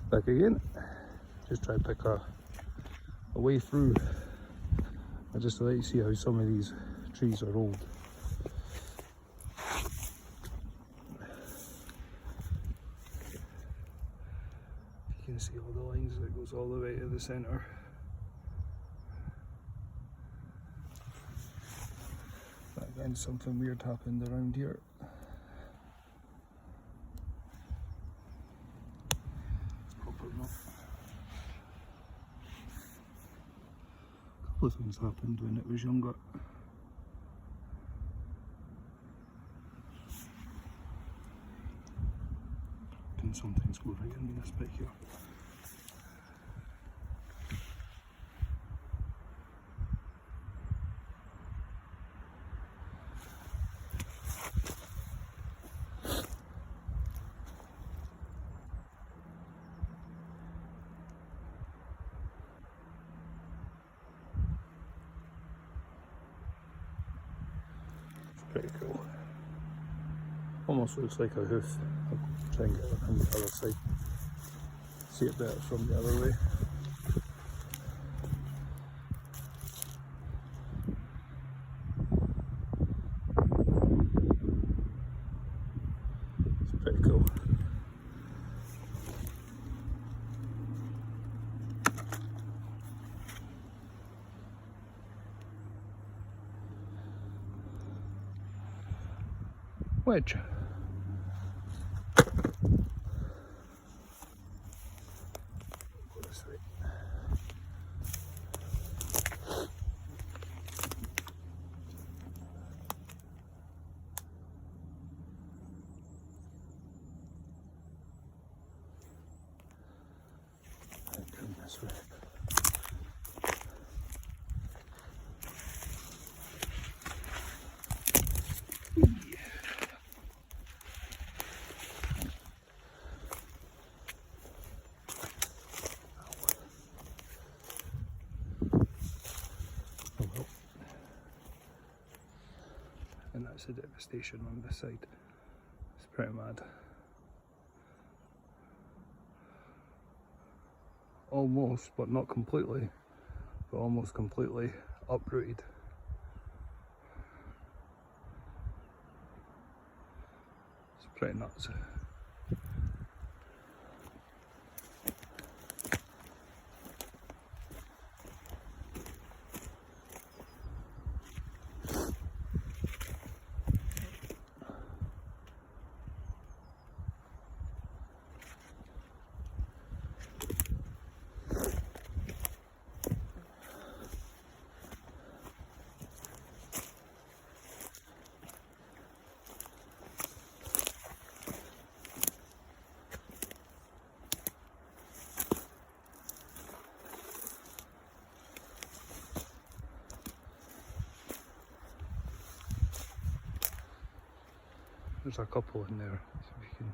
Back again. Just try to pick a way through. Just to let you see how some of these trees are old. You can see all the lines that goes all the way to the centre. Again, something weird happened around here. Probably not. A couple of things happened when it was younger. Can sometimes go right into this bit here. Pretty cool. Almost looks like a hoof. I'll try and get it on the other side. See it better from the other way. It's pretty cool. Wedge. Go this way. And come this way. And that's the devastation on this side. It's pretty mad. Almost, but not completely, but almost completely uprooted. It's pretty nuts. There's a couple in there, so if you can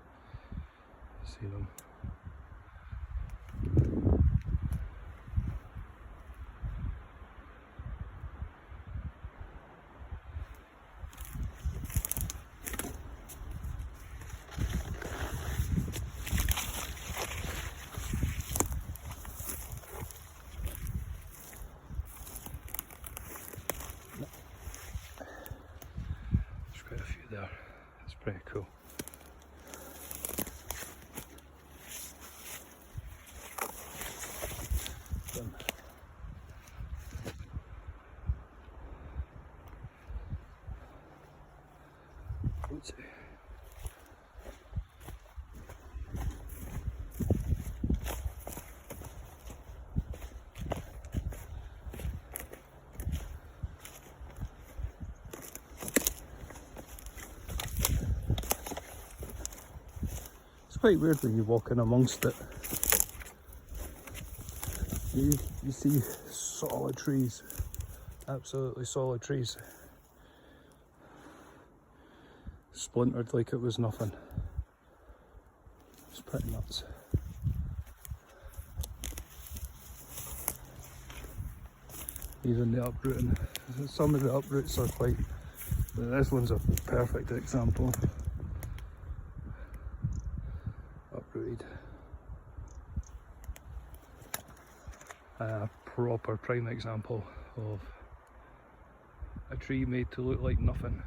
see them. There's quite a few there. It's pretty cool. Let's see. It's quite weird when you walk in amongst it. You see solid trees, absolutely solid trees, splintered like it was nothing. It's pretty nuts. Even the uprooting, some of the uproots are quite, this one's a perfect example. Uprooted. A proper prime example of a tree made to look like nothing,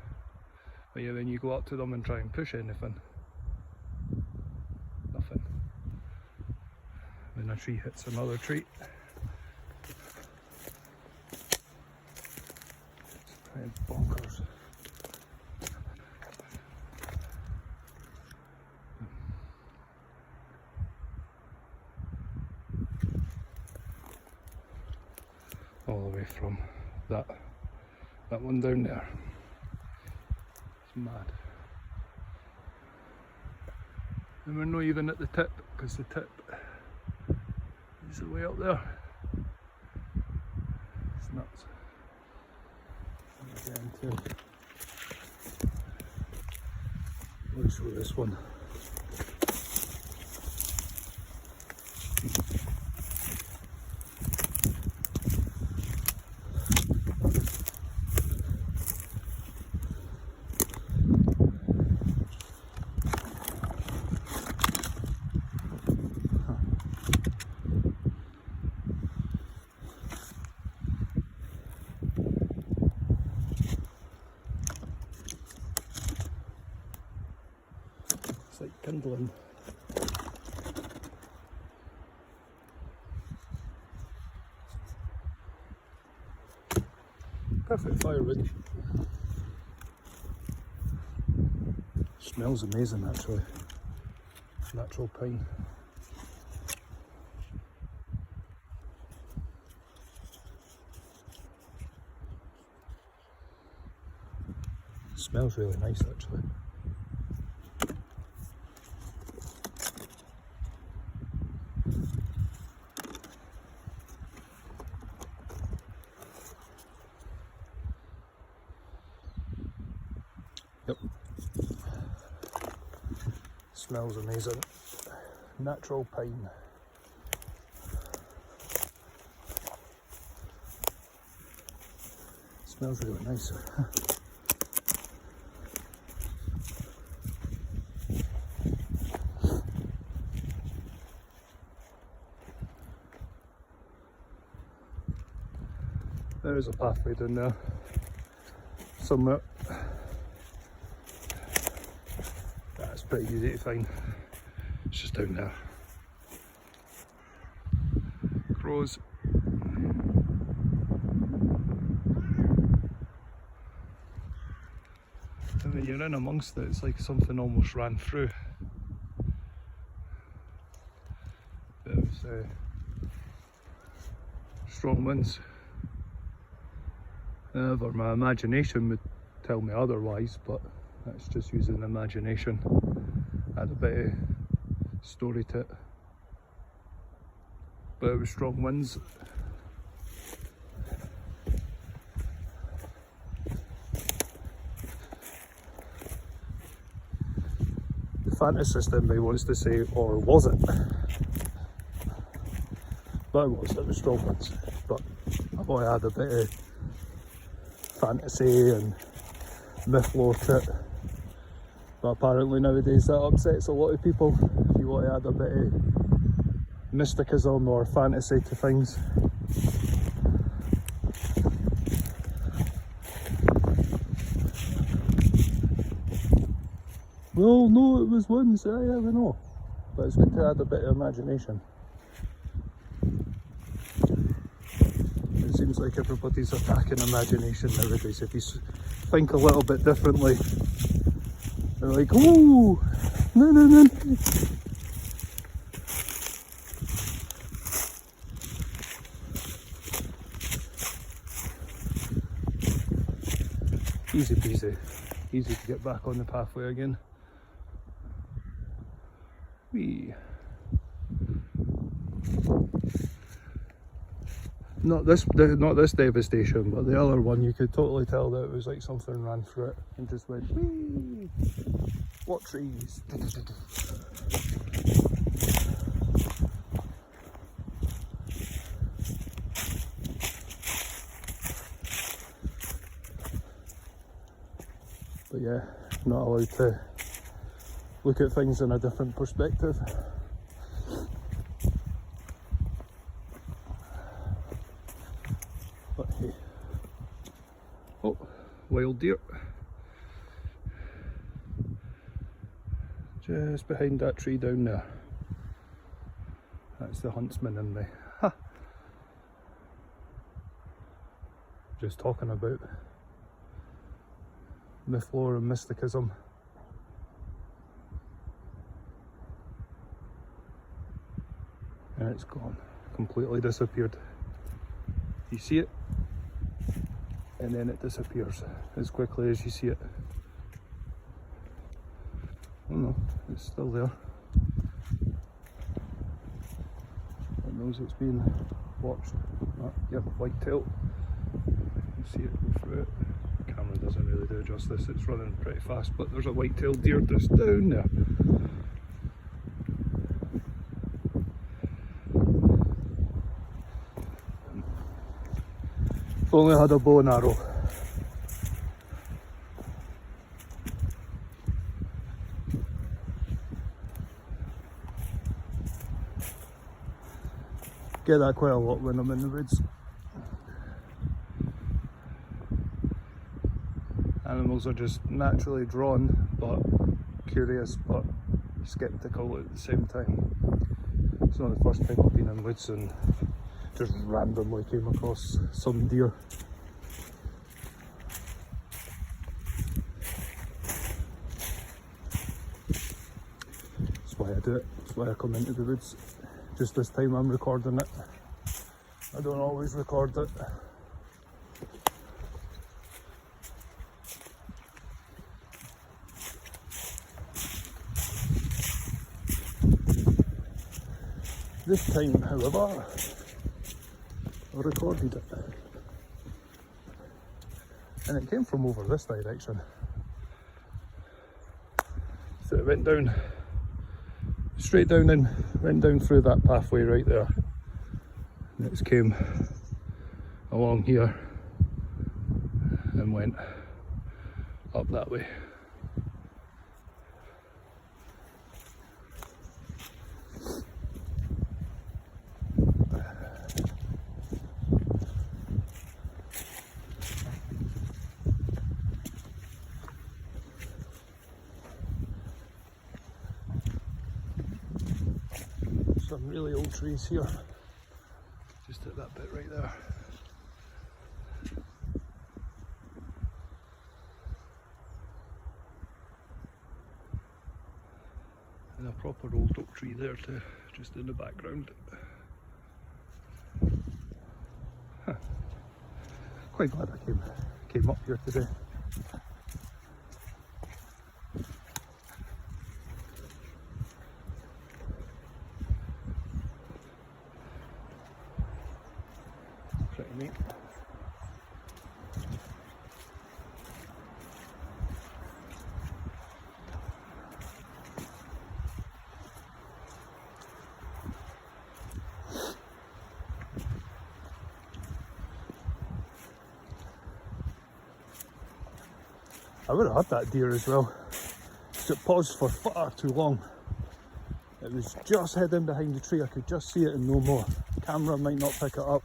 but yeah, when you go up to them and try and push anything, nothing. When a tree hits another tree, it's kind of bonkers. All the way from that one down there. It's mad. And we're not even at the tip, because the tip is the way up there. It's nuts. Let's show this one. It's like kindling. Perfect firewood. Smells amazing actually. Natural pine. Smells really nice actually. Yep. Smells amazing. Natural pine. Smells really nice. There is a pathway down there somewhere. That's pretty easy to find. It's just down there. Crows. And when you're in amongst it, it's like something almost ran through. But it was strong winds. However, my imagination would tell me otherwise, but that's just using imagination. Had a bit of story to it. But it was strong winds. The fantasy system, he wants to say, or was it? But it was strong winds. But I thought I had a bit of fantasy and myth lore to it. But apparently nowadays that upsets a lot of people. If you want to add a bit of mysticism or fantasy to things. Well, no, it was once, I don't know. But it's good to add a bit of imagination. It seems like everybody's attacking imagination nowadays. If you think a little bit differently, they're like, ooh, no. Easy peasy. Easy to get back on the pathway again. Whee. Not this devastation, but the other one, you could totally tell that it was like something ran through it and just went, whee! What trees? But yeah, not allowed to look at things in a different perspective. wild deer. Just behind that tree down there. That's the huntsman in me. Ha! Just talking about myth, lore and mysticism. And it's gone, completely disappeared. You see it, and then it disappears as quickly as you see it. Oh no, it's still there. It knows it's being watched. Oh, yep, whitetail. You see it go through it. The camera doesn't really do justice, it's running pretty fast, but there's a white-tailed deer just down there. If only I had a bow and arrow. Get that quite a lot when I'm in the woods. Animals are just naturally drawn, but curious, but skeptical at the same time. It's not the first time I've been in woods and just randomly came across some deer. That's why I do it, that's why I come into the woods. Just this time I'm recording it. I don't always record it. This time, however, I recorded it. And it came from over this direction. So it went down, straight down and went down through that pathway right there. And it came along here and went up that way. Some really old trees here, just at that bit right there. And a proper old oak tree there too, just in the background. Huh. Quite glad I came up here today. Pretty neat. I would have had that deer as well. It paused for far too long. It was just heading behind the tree, I could just see it and no more. The camera might not pick it up.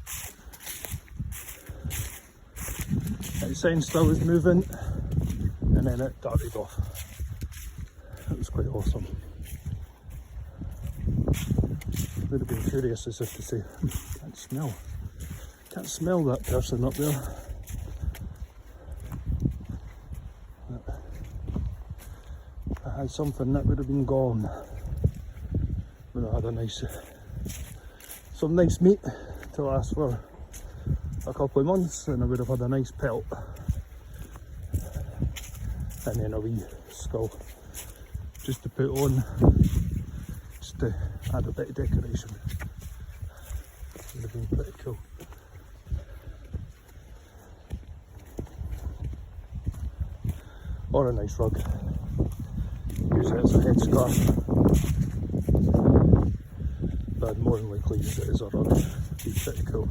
It sensed I was moving and then it darted off. It was quite awesome. Would have been curious as if to say, can't smell that person up there. If I had something that would have been gone. Would have had some nice meat to last for a couple of months, and I would have had a nice pelt and then a wee skull just to put on, just to add a bit of decoration. Would have been pretty cool. Or a nice rug. Use it as a headscarf. But I'd more than likely use it as a rug. It'd be pretty cool.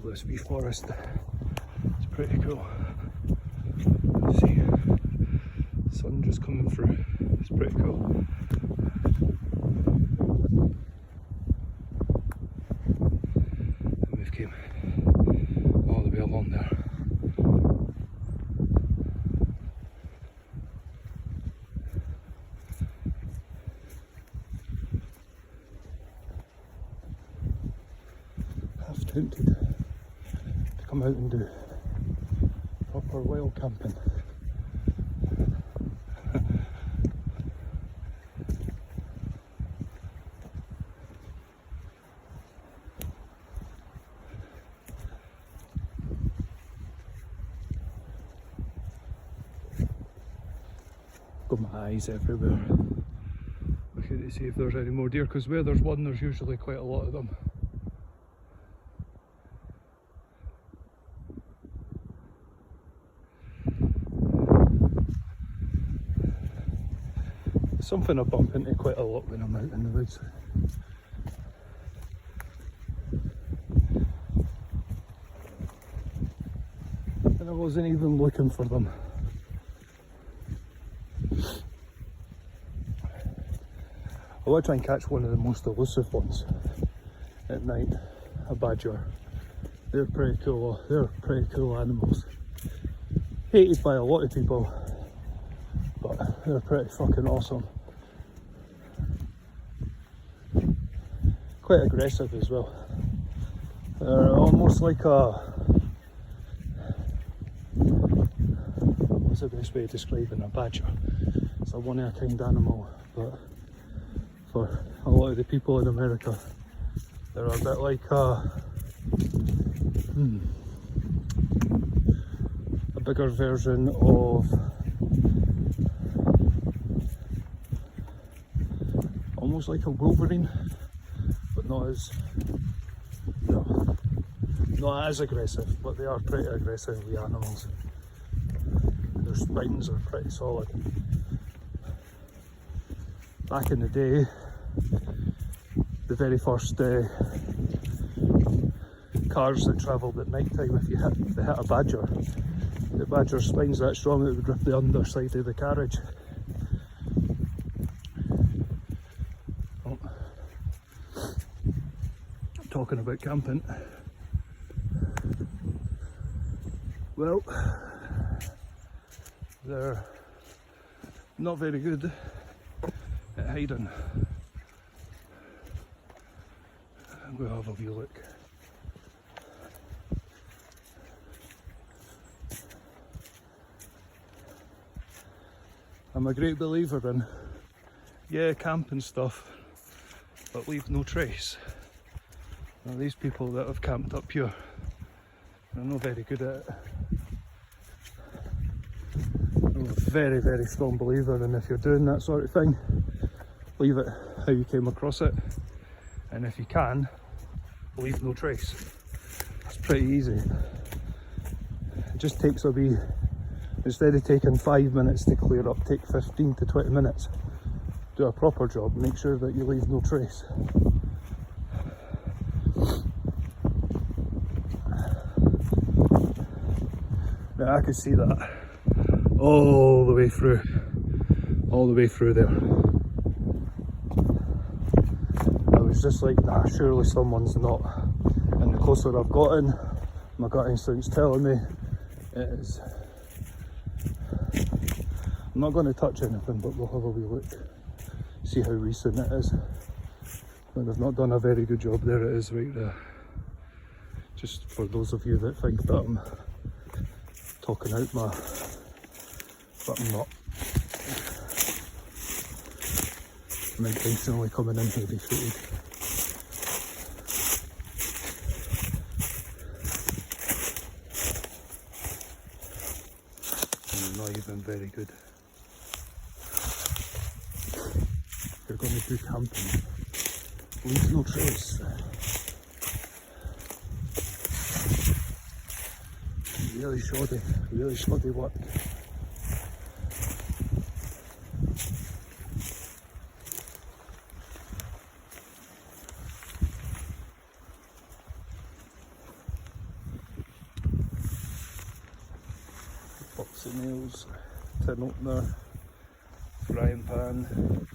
This wee forest, it's pretty cool. See sun just coming through. It's pretty cool. And we've came all the way along there. Half tempted to come out and do proper wild camping. Got my eyes everywhere, looking to see if there's any more deer, because where there's one there's usually quite a lot of them. It's something I bump into quite a lot when I'm out in the woods. And I wasn't even looking for them. I want to try and catch one of the most elusive ones at night, a badger. They're pretty cool. They're pretty cool animals. Hated by a lot of people, but they're pretty fucking awesome. Quite aggressive as well. They're almost like a, what's the best way of describing a badger? It's a one-of-a-kind animal, but for a lot of the people in America, they're a bit like a bigger version of almost like a wolverine, but not as not as aggressive, but they are pretty aggressive, the animals. Their spines are pretty solid. Back in the day, the very first cars that travelled at night time, if they hit a badger, the badger's spine's that strong that it would rip the underside of the carriage. Oh. Talking about camping. Well, they're not very good at hiding. We'll have a wee look. I'm a great believer in, yeah, camp and stuff, but leave no trace. Now, these people that have camped up here are not very good at it. I'm a very, very strong believer in, if you're doing that sort of thing, leave it how you came across it, and if you can, leave no trace. It's pretty easy. It just takes a wee, instead of taking 5 minutes to clear up, take 15 to 20 minutes. Do a proper job, make sure that you leave no trace. Now I could see that all the way through there. I was just like, nah, surely someone's not. And the closer I've gotten, my gut instinct's telling me it is. I'm not going to touch anything, but we'll have a wee look, see how recent it is. And I've not done a very good job. There it is, right there. Just for those of you that think that I'm talking out my, but I'm not. I'm intentionally coming in heavy footed. And not even very good. If you're going to do camping, leave no trace. Really shoddy work. Box of nails, tin opener, frying pan.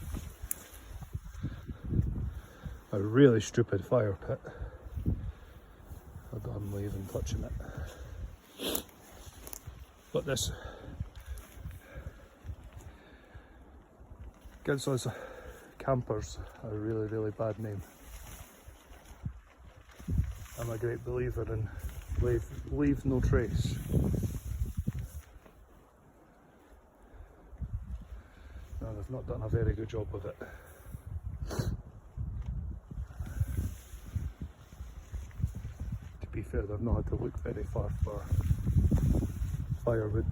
A really stupid fire pit. I'm not even touching it. But this gives us campers a really, really bad name. I'm a great believer in leave no trace. No, they've not done a very good job with it. To be fair, they've not had to look very far for firewood.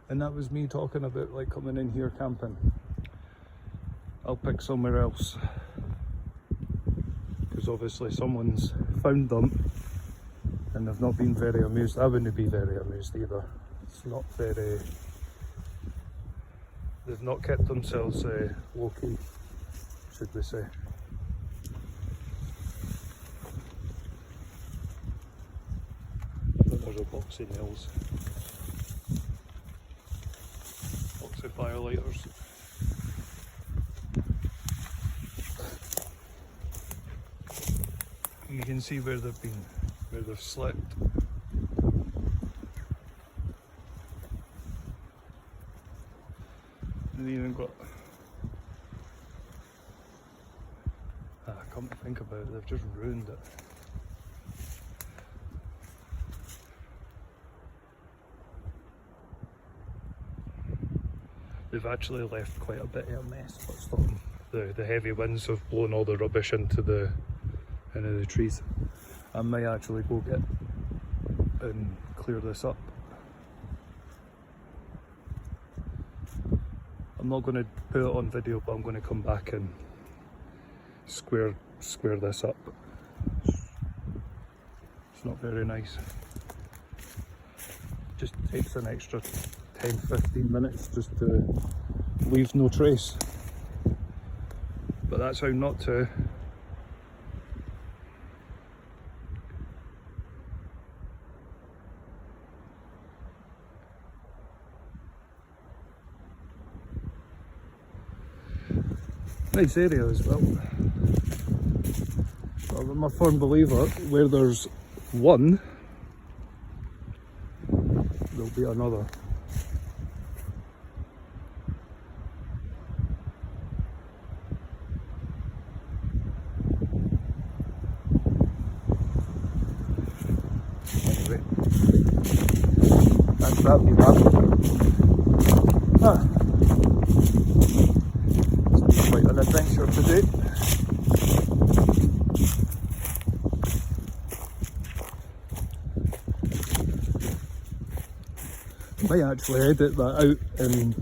And that was me talking about like coming in here camping. I'll pick somewhere else. Because obviously someone's found them and they've not been very amused. I wouldn't be very amused either. It's not very... They've not kept themselves low key, should we say. But there's a box of nails. Box of firelighters. You can see where they've been, where they've slept. They've even got... come to think about it, they've just ruined it. They've actually left quite a bit of a mess, but it's not. The heavy winds have blown all the rubbish into the trees. I might actually go get and clear this up. I'm not going to put it on video, but I'm going to come back and square this up. It's not very nice. Just takes an extra 10-15 minutes just to leave no trace. But that's how not to. Nice area as well. Well, I'm a firm believer, where there's one, there'll be another. Anyway, that's that we have. It's quite an adventure today. I might actually edit that out and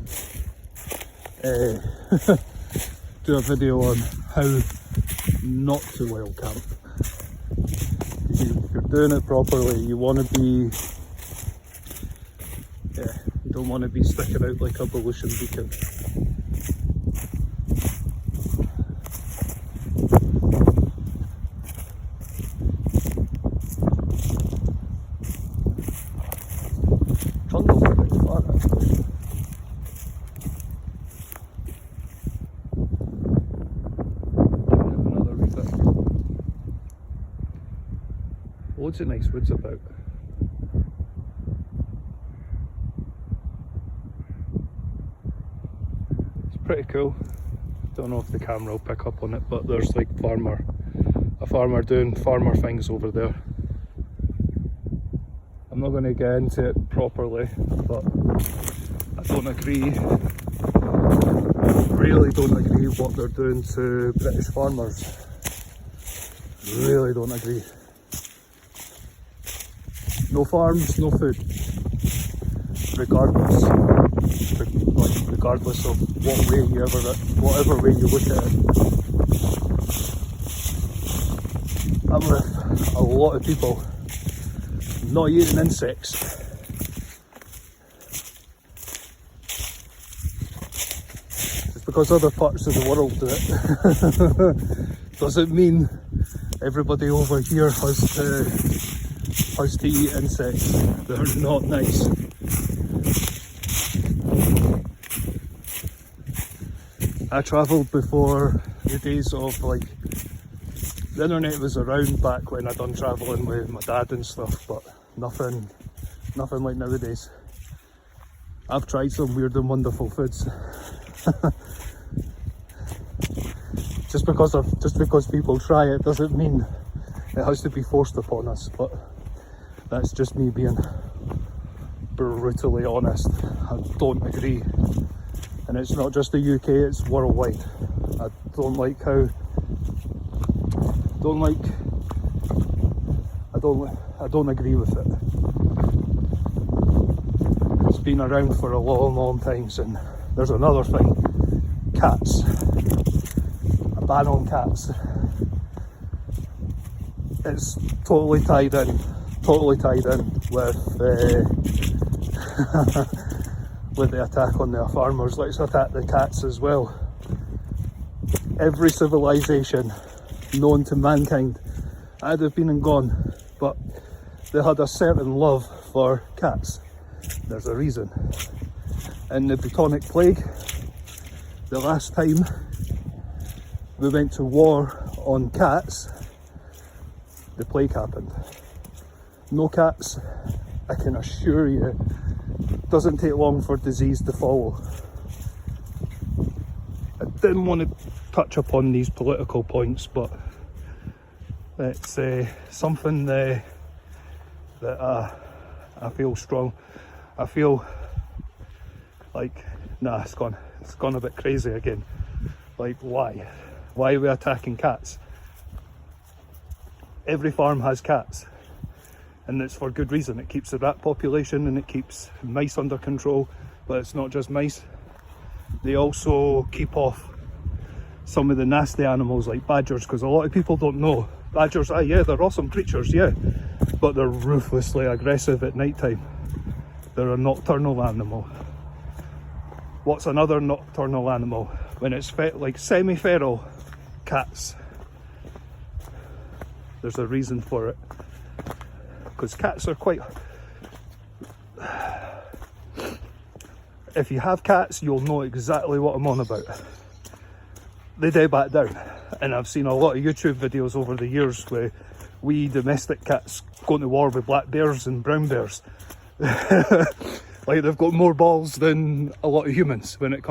do a video on how not to wild camp. If you're doing it properly, you want to be, you don't want to be sticking out like a pollution beacon. Loads of nice woods about. It's pretty cool. Don't know if the camera will pick up on it, but there's like a farmer doing farmer things over there. I'm not going to get into it properly, but I don't agree. Really don't agree what they're doing to British farmers. Really don't agree. No farms, no food. Regardless of whatever way you look at it. I'm with a lot of people not eating insects. Just because other parts of the world do it doesn't mean everybody over here has to eat insects. They're not nice. I travelled before the days of like, the internet was around back when I done travelling with my dad and stuff, but nothing like nowadays. I've tried some weird and wonderful foods. just because people try it doesn't mean it has to be forced upon us, but that's just me being brutally honest. I don't agree, and it's not just the UK, it's worldwide. I don't agree with it. It's been around for a long time. And there's another thing, cats, a ban on cats. It's totally tied in with with the attack on the farmers. Let's attack the cats as well. Every civilization known to mankind had have been and gone, but they had a certain love for cats. There's a reason. In the bubonic plague, the last time we went to war on cats, the plague happened. No cats, I can assure you, it doesn't take long for disease to follow. I didn't want to touch upon these political points, but it's something that I feel strong. I feel like, it's gone a bit crazy again. Like, why? Why are we attacking cats? Every farm has cats, and it's for good reason. It keeps the rat population and it keeps mice under control, but it's not just mice. They also keep off some of the nasty animals like badgers, because a lot of people don't know. Badgers, they're awesome creatures, but they're ruthlessly aggressive at night time. They're a nocturnal animal. What's another nocturnal animal? When it's like semi-feral, cats. There's a reason for it, because cats are quite... If you have cats, you'll know exactly what I'm on about. They die back down, and I've seen a lot of YouTube videos over the years where wee domestic cats going to war with black bears and brown bears. Like, they've got more balls than a lot of humans when the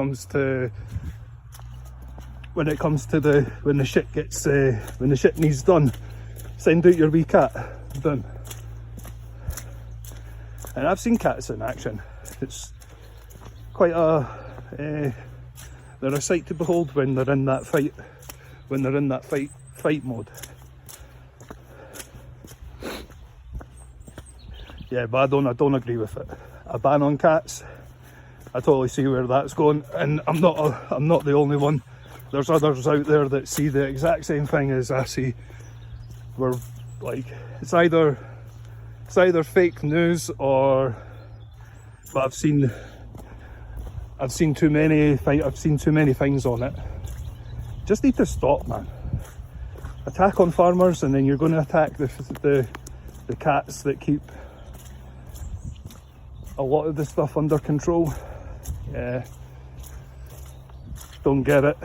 shit needs done. Send out your wee cat. Done. And I've seen cats in action. It's quite they're a sight to behold when they're in that fight mode. Yeah, but I don't agree with it. A ban on cats, I totally see where that's going, and I'm not the only one. There's others out there that see the exact same thing as I see. We're like, it's either fake news or, but I've seen too many things on it. Just need to stop, man. Attack on farmers, and then you're going to attack the cats that keep a lot of the stuff under control. Yeah, don't get it.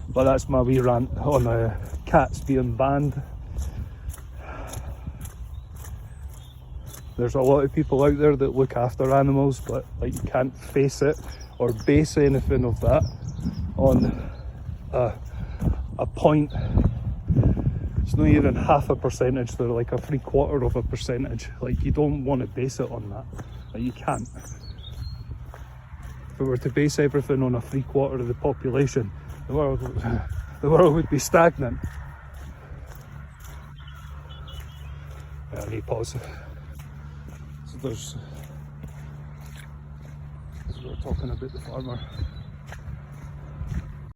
But that's my wee rant on cats being banned. There's a lot of people out there that look after animals, but like, you can't face it or base anything of that on a point. It's not even half a percentage, they're like a 3/4 of a percentage. Like, you don't want to base it on that. Like, you can't. If we were to base everything on a 3/4 of the population, the world would be stagnant. I need pause. So we're talking about the farmer.